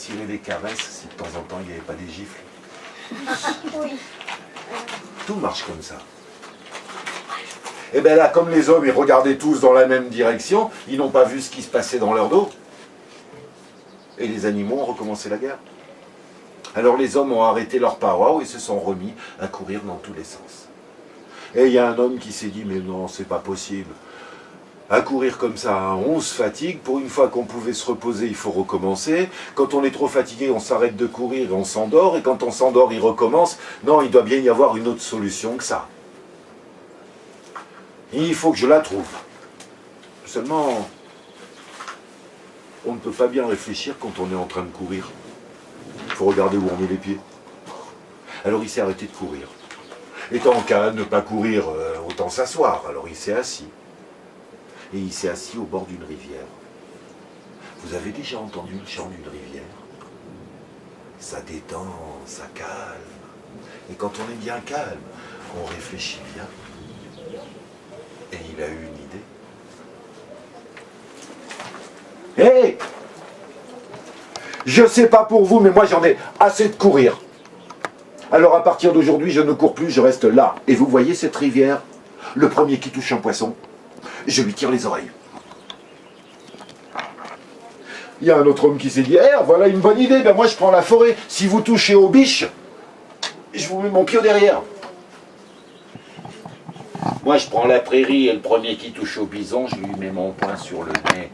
cirer des caresses si de temps en temps il n'y avait pas des gifles. Oui. Tout marche comme ça. Et bien là, comme les hommes, ils regardaient tous dans la même direction, ils n'ont pas vu ce qui se passait dans leur dos. Et les animaux ont recommencé la guerre. Alors les hommes ont arrêté leur paroi et se sont remis à courir dans tous les sens. Et il y a un homme qui s'est dit, mais non, c'est pas possible. À courir comme ça, hein, on se fatigue. Pour une fois qu'on pouvait se reposer, il faut recommencer. Quand on est trop fatigué, on s'arrête de courir et on s'endort. Et quand on s'endort, il recommence. Non, il doit bien y avoir une autre solution que ça. Il faut que je la trouve. Seulement, on ne peut pas bien réfléchir quand on est en train de courir. Il faut regarder où on met les pieds. Alors il s'est arrêté de courir. Et tant qu'à ne pas courir, autant s'asseoir. Alors il s'est assis. Et il s'est assis au bord d'une rivière. Vous avez déjà entendu le chant d'une rivière? Ça détend, ça calme. Et quand on est bien calme, on réfléchit bien. Et il a eu une idée. Hé! Je sais pas pour vous, mais moi j'en ai assez de courir. Alors à partir d'aujourd'hui, je ne cours plus, je reste là. Et vous voyez cette rivière? Le premier qui touche un poisson, je lui tire les oreilles. Il y a un autre homme qui s'est dit, voilà une bonne idée, ben moi je prends la forêt. Si vous touchez aux biches, je vous mets mon pied au derrière. Moi je prends la prairie et le premier qui touche au bison, je lui mets mon poing sur le nez.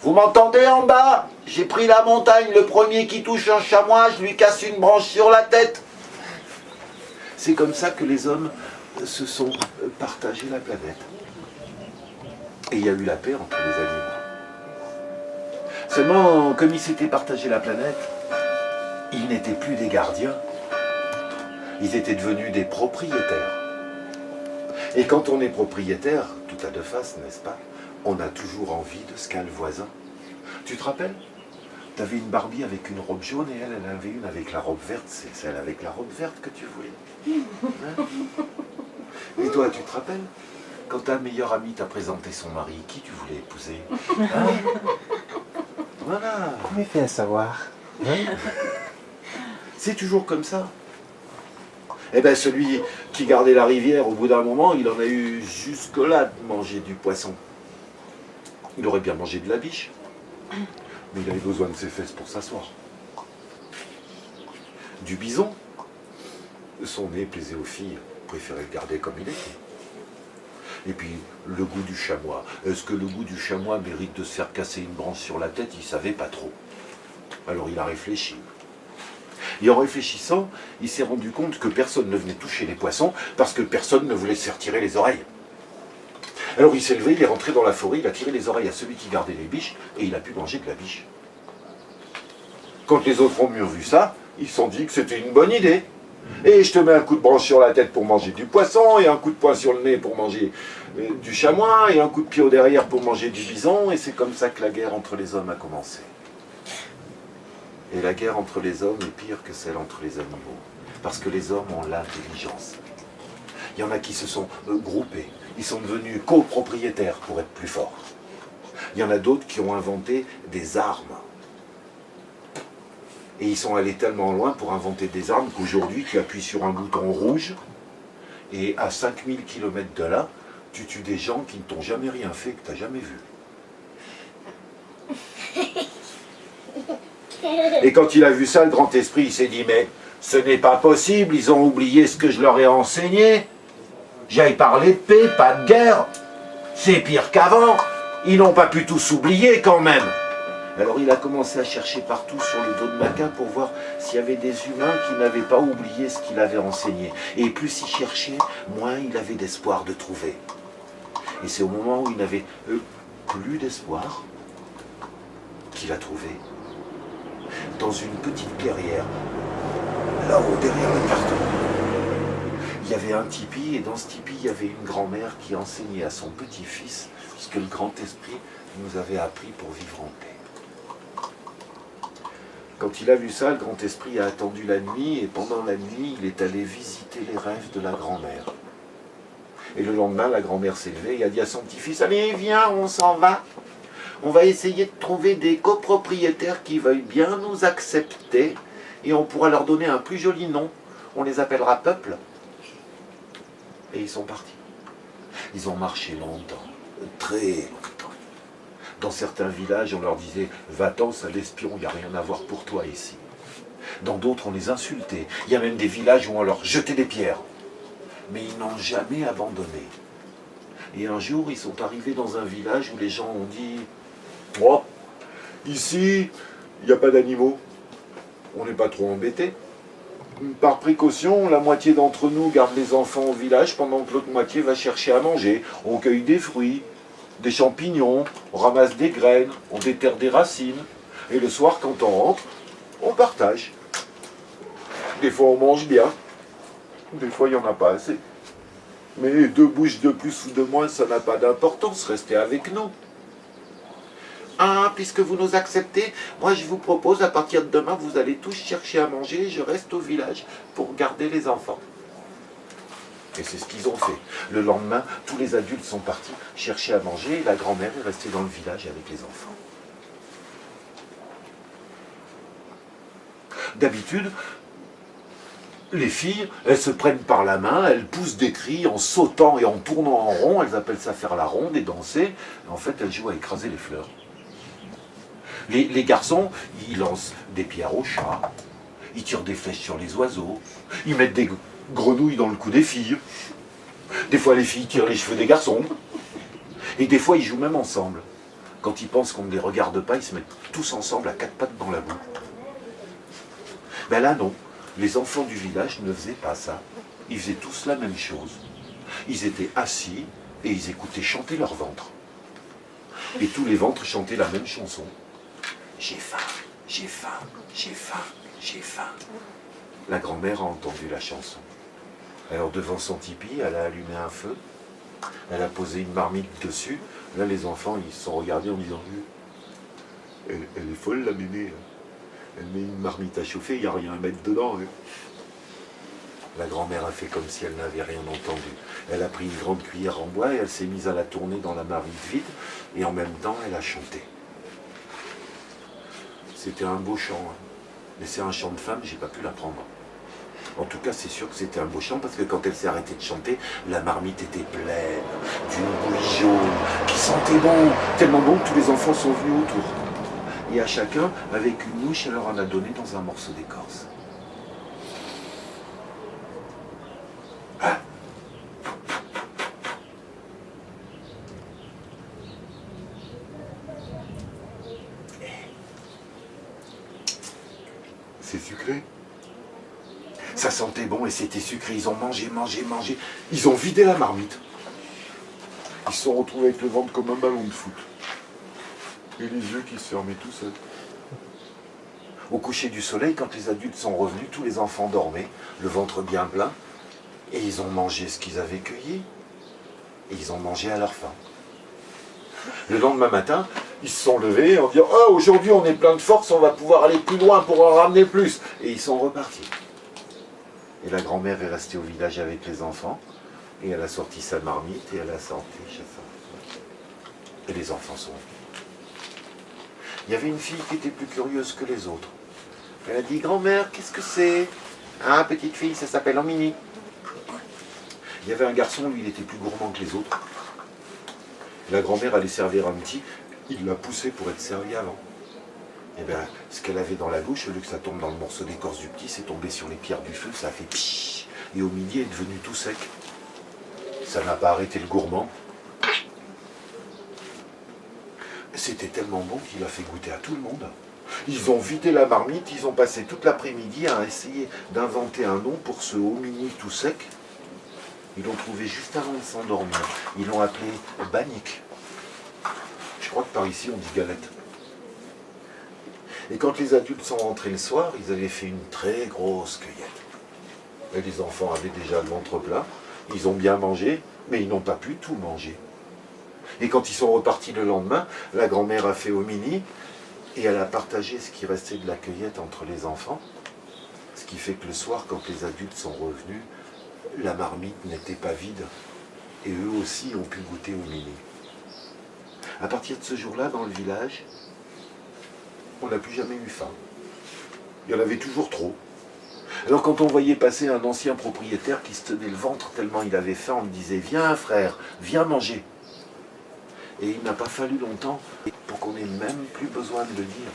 Vous m'entendez en bas? J'ai pris la montagne, le premier qui touche un chamois, je lui casse une branche sur la tête. C'est comme ça que les hommes se sont partagés la planète. Et il y a eu la paix entre les animaux. Seulement, comme ils s'étaient partagés la planète, ils n'étaient plus des gardiens. Ils étaient devenus des propriétaires. Et quand on est propriétaire, tout a deux faces, n'est-ce pas? On a toujours envie de ce qu'a le voisin. Tu te rappelles? Tu avais une Barbie avec une robe jaune et elle avait une avec la robe verte. C'est celle avec la robe verte que tu voulais. Hein? Et toi, tu te rappelles? Quand ta meilleure amie t'a présenté son mari, qui tu voulais épouser? Hein? Voilà. Comment il fait à savoir? C'est toujours comme ça. Eh bien, celui qui gardait la rivière, au bout d'un moment, il en a eu jusque-là de manger du poisson. Il aurait bien mangé de la biche. Mais il avait besoin de ses fesses pour s'asseoir. Du bison. Son nez plaisait aux filles, préférait le garder comme il était. Et puis, le goût du chamois. Est-ce que le goût du chamois mérite de se faire casser une branche sur la tête? Il ne savait pas trop. Alors il a réfléchi. Et en réfléchissant, il s'est rendu compte que personne ne venait toucher les poissons parce que personne ne voulait se faire tirer les oreilles. Alors il s'est levé, il est rentré dans la forêt, il a tiré les oreilles à celui qui gardait les biches et il a pu manger de la biche. Quand les autres ont mieux vu ça, ils se sont dit que c'était une bonne idée. Et je te mets un coup de branche sur la tête pour manger du poisson, et un coup de poing sur le nez pour manger du chamois, et un coup de pied au derrière pour manger du bison, et c'est comme ça que la guerre entre les hommes a commencé. Et la guerre entre les hommes est pire que celle entre les animaux, parce que les hommes ont l'intelligence. Il y en a qui se sont groupés, ils sont devenus copropriétaires pour être plus forts. Il y en a d'autres qui ont inventé des armes. Et ils sont allés tellement loin pour inventer des armes qu'aujourd'hui, tu appuies sur un bouton rouge et à 5000 km de là, tu tues des gens qui ne t'ont jamais rien fait, que tu n'as jamais vu. Et quand il a vu ça, le grand esprit, il s'est dit, mais ce n'est pas possible, ils ont oublié ce que je leur ai enseigné. J'aille parler de paix, pas de guerre. C'est pire qu'avant. Ils n'ont pas pu tous oublier quand même. Alors il a commencé à chercher partout sur le dos de Maquin pour voir s'il y avait des humains qui n'avaient pas oublié ce qu'il avait enseigné. Et plus il cherchait, moins il avait d'espoir de trouver. Et c'est au moment où il n'avait plus d'espoir qu'il a trouvé. Dans une petite clairière, là-haut, derrière le carton, il y avait un tipi, et dans ce tipi, il y avait une grand-mère qui enseignait à son petit-fils ce que le grand esprit nous avait appris pour vivre en paix. Quand il a vu ça, le grand esprit a attendu la nuit, et pendant la nuit, il est allé visiter les rêves de la grand-mère. Et le lendemain, la grand-mère s'est levée et a dit à son petit-fils, « Allez, viens, on s'en va. On va essayer de trouver des copropriétaires qui veuillent bien nous accepter et on pourra leur donner un plus joli nom. On les appellera peuple. Et ils sont partis. Ils ont marché longtemps, très longtemps. Dans certains villages, on leur disait « Va-t'en, sale espion, il n'y a rien à voir pour toi ici ». Dans d'autres, on les insultait. Il y a même des villages où on leur jetait des pierres. Mais ils n'ont jamais abandonné. Et un jour, ils sont arrivés dans un village où les gens ont dit « Oh, ici, il n'y a pas d'animaux. On n'est pas trop embêtés. Par précaution, la moitié d'entre nous garde les enfants au village pendant que l'autre moitié va chercher à manger. On cueille des fruits, des champignons, on ramasse des graines, on déterre des racines. Et le soir, quand on rentre, on partage. Des fois, on mange bien. Des fois, il n'y en a pas assez. Mais 2 bouches de plus ou de moins, ça n'a pas d'importance. Restez avec nous. Ah, puisque vous nous acceptez, moi je vous propose, à partir de demain, vous allez tous chercher à manger, je reste au village pour garder les enfants. Et c'est ce qu'ils ont fait. Le lendemain, tous les adultes sont partis chercher à manger et la grand-mère est restée dans le village avec les enfants. D'habitude, les filles, elles se prennent par la main, elles poussent des cris en sautant et en tournant en rond, elles appellent ça faire la ronde et danser. En fait, elles jouent à écraser les fleurs. Les garçons, ils lancent des pierres aux chats, ils tirent des flèches sur les oiseaux, ils mettent des grenouilles dans le cou des filles. Des fois, les filles tirent les cheveux des garçons. Et des fois, ils jouent même ensemble. Quand ils pensent qu'on ne les regarde pas, ils se mettent tous ensemble à 4 pattes dans la boue. Ben là, non. Les enfants du village ne faisaient pas ça. Ils faisaient tous la même chose. Ils étaient assis et ils écoutaient chanter leur ventre. Et tous les ventres chantaient la même chanson. J'ai faim, j'ai faim, j'ai faim, j'ai faim. La grand-mère a entendu la chanson. Alors devant son tipi, elle a allumé un feu. Elle a posé une marmite dessus. Là, les enfants, ils se sont regardés en disant « Elle est folle, la mémé. Elle met une marmite à chauffer, il n'y a rien à mettre dedans. » La grand-mère a fait comme si elle n'avait rien entendu. Elle a pris une grande cuillère en bois et elle s'est mise à la tourner dans la marmite vide. Et en même temps, elle a chanté. C'était un beau chant. Mais c'est un chant de femme, j'ai pas pu l'apprendre. En tout cas, c'est sûr que c'était un beau chant parce que quand elle s'est arrêtée de chanter, la marmite était pleine d'une bouillie jaune qui sentait bon, tellement bon que tous les enfants sont venus autour. Et à chacun, avec une mouche, elle leur en a donné dans un morceau d'écorce. Ah! C'est sucré. Ça sentait bon et c'était sucré. Ils ont mangé, mangé, mangé. Ils ont vidé la marmite. Ils se sont retrouvés avec le ventre comme un ballon de foot. Et les yeux qui se fermaient tout seuls. Au coucher du soleil, quand les adultes sont revenus, tous les enfants dormaient, le ventre bien plein, et ils ont mangé ce qu'ils avaient cueilli. Et ils ont mangé à leur faim. Le lendemain matin, ils se sont levés en disant « Oh, aujourd'hui on est plein de force, on va pouvoir aller plus loin pour en ramener plus !» Et ils sont repartis. Et la grand-mère est restée au village avec les enfants, et elle a sorti sa marmite, et elle a senti chacun. Et les enfants sont venus. Il y avait une fille qui était plus curieuse que les autres. Elle a dit « Grand-mère, qu'est-ce que c'est ?»« Ah, petite fille, ça s'appelle Omini. » Il y avait un garçon, lui, il était plus gourmand que les autres. La grand-mère allait servir un petit, il l'a poussé pour être servi avant. Et bien, ce qu'elle avait dans la bouche, au lieu que ça tombe dans le morceau d'écorce du petit, c'est tombé sur les pierres du feu, ça a fait pshhh, et au midi, il est devenu tout sec. Ça n'a pas arrêté le gourmand. C'était tellement bon qu'il a fait goûter à tout le monde. Ils ont vidé la marmite, ils ont passé toute l'après-midi à essayer d'inventer un nom pour ce homini tout sec. Ils l'ont trouvé juste avant de s'endormir. Ils l'ont appelé Bannick. Je crois que par ici on dit galette. Et quand les adultes sont rentrés le soir, ils avaient fait une très grosse cueillette. Et les enfants avaient déjà le ventre plein. Ils ont bien mangé, mais ils n'ont pas pu tout manger. Et quand ils sont repartis le lendemain, la grand-mère a fait Omini et elle a partagé ce qui restait de la cueillette entre les enfants. Ce qui fait que le soir, quand les adultes sont revenus, la marmite n'était pas vide. Et eux aussi ont pu goûter Omini. À partir de ce jour-là, dans le village, on n'a plus jamais eu faim. Il y en avait toujours trop. Alors quand on voyait passer un ancien propriétaire qui se tenait le ventre tellement il avait faim, on me disait « Viens frère, viens manger ». Et il n'a pas fallu longtemps pour qu'on ait même plus besoin de le dire.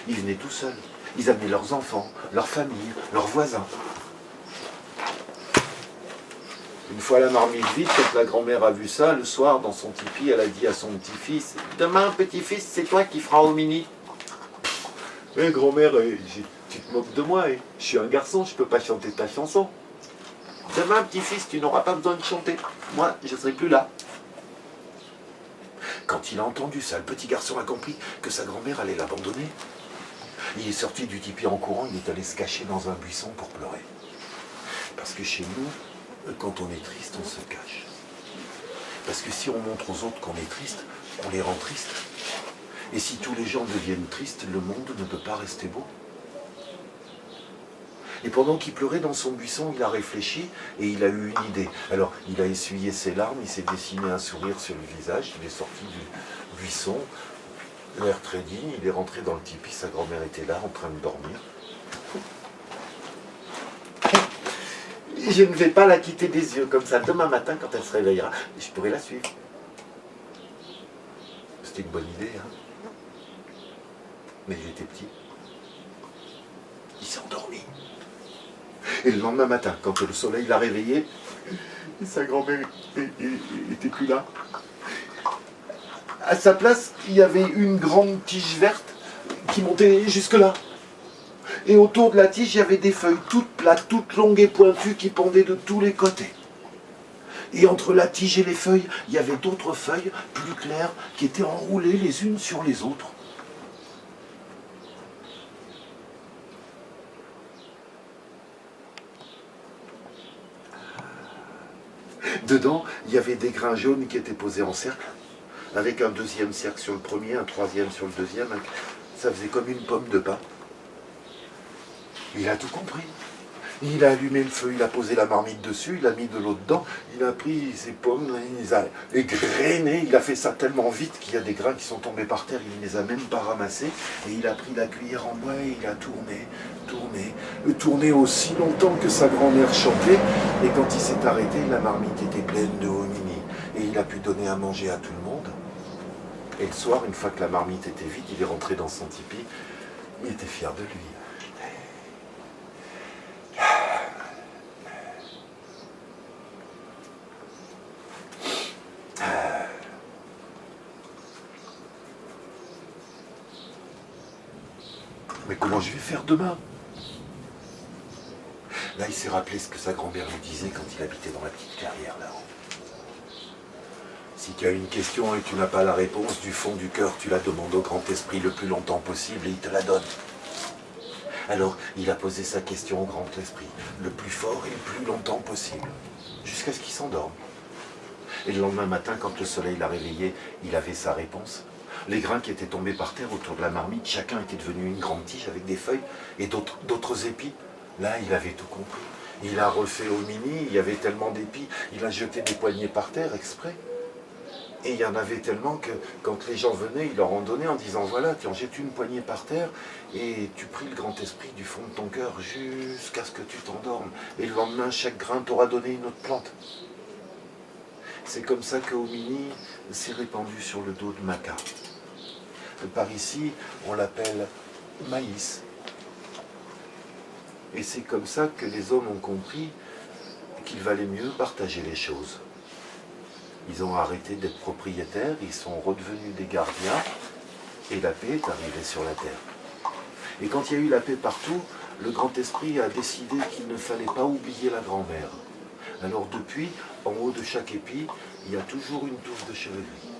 Ils venaient tout seuls. Ils amenaient leurs enfants, leurs familles, leurs voisins. Une fois la marmite vide, quand la grand-mère a vu ça, le soir, dans son tipi, elle a dit à son petit-fils « Demain, petit-fils, c'est toi qui feras au mini. » Eh grand-mère, tu te moques de moi, je suis un garçon, je ne peux pas chanter ta chanson. Demain, petit-fils, tu n'auras pas besoin de chanter. Moi, je ne serai plus là. Quand il a entendu ça, le petit garçon a compris que sa grand-mère allait l'abandonner. Il est sorti du tipi en courant, il est allé se cacher dans un buisson pour pleurer. Parce que chez nous, quand on est triste, on se cache. Parce que si on montre aux autres qu'on est triste, on les rend tristes. Et si tous les gens deviennent tristes, le monde ne peut pas rester beau. Et pendant qu'il pleurait dans son buisson, il a réfléchi et il a eu une idée. Alors, il a essuyé ses larmes, il s'est dessiné un sourire sur le visage, il est sorti du buisson, l'air très digne, il est rentré dans le tipi, sa grand-mère était là, en train de dormir. Je ne vais pas la quitter des yeux comme ça. Demain matin, quand elle se réveillera, je pourrai la suivre. C'était une bonne idée, hein. Mais il était petit. Il s'est endormi. Et le lendemain matin, quand le soleil l'a réveillé, sa grand-mère n'était plus là. À sa place, il y avait une grande tige verte qui montait jusque-là. Et autour de la tige, il y avait des feuilles toutes plates, toutes longues et pointues qui pendaient de tous les côtés. Et entre la tige et les feuilles, il y avait d'autres feuilles plus claires qui étaient enroulées les unes sur les autres. Dedans, il y avait des grains jaunes qui étaient posés en cercle, avec un deuxième cercle sur le premier, un troisième sur le deuxième. Ça faisait comme une pomme de pin. Il a tout compris. Il a allumé le feu, il a posé la marmite dessus, il a mis de l'eau dedans, il a pris ses pommes, il les a égrenées, il a fait ça tellement vite qu'il y a des grains qui sont tombés par terre, il ne les a même pas ramassés, et il a pris la cuillère en bois et il a tourné aussi longtemps que sa grand-mère chantait, et quand il s'est arrêté, la marmite était pleine de hominy, et il a pu donner à manger à tout le monde. Et le soir, une fois que la marmite était vide, il est rentré dans son tipi, il était fier de lui. Mais comment je vais faire demain? Là, il s'est rappelé ce que sa grand-mère lui disait quand il habitait dans la petite clairière là-haut. Si tu as une question et que tu n'as pas la réponse, du fond du cœur, tu la demandes au grand esprit le plus longtemps possible et il te la donne. Alors, il a posé sa question au grand esprit, le plus fort et le plus longtemps possible, jusqu'à ce qu'il s'endorme. Et le lendemain matin, quand le soleil l'a réveillé, il avait sa réponse. Les grains qui étaient tombés par terre autour de la marmite, chacun était devenu une grande tige avec des feuilles et d'autres épis. Là, il avait tout compris. Il a refait au mini, il y avait tellement d'épis, il a jeté des poignées par terre exprès. Et il y en avait tellement que quand les gens venaient, il leur en donnait en disant « Voilà, tu en jettes une poignée par terre et tu pries le grand esprit du fond de ton cœur jusqu'à ce que tu t'endormes. Et le lendemain, chaque grain t'aura donné une autre plante. » C'est comme ça que Hominy s'est répandu sur le dos de Maca. Par ici, on l'appelle maïs. Et c'est comme ça que les hommes ont compris qu'il valait mieux partager les choses. Ils ont arrêté d'être propriétaires, ils sont redevenus des gardiens, et la paix est arrivée sur la terre. Et quand il y a eu la paix partout, le grand esprit a décidé qu'il ne fallait pas oublier la grand-mère. Alors depuis, en haut de chaque épi, il y a toujours une touffe de cheveux gris.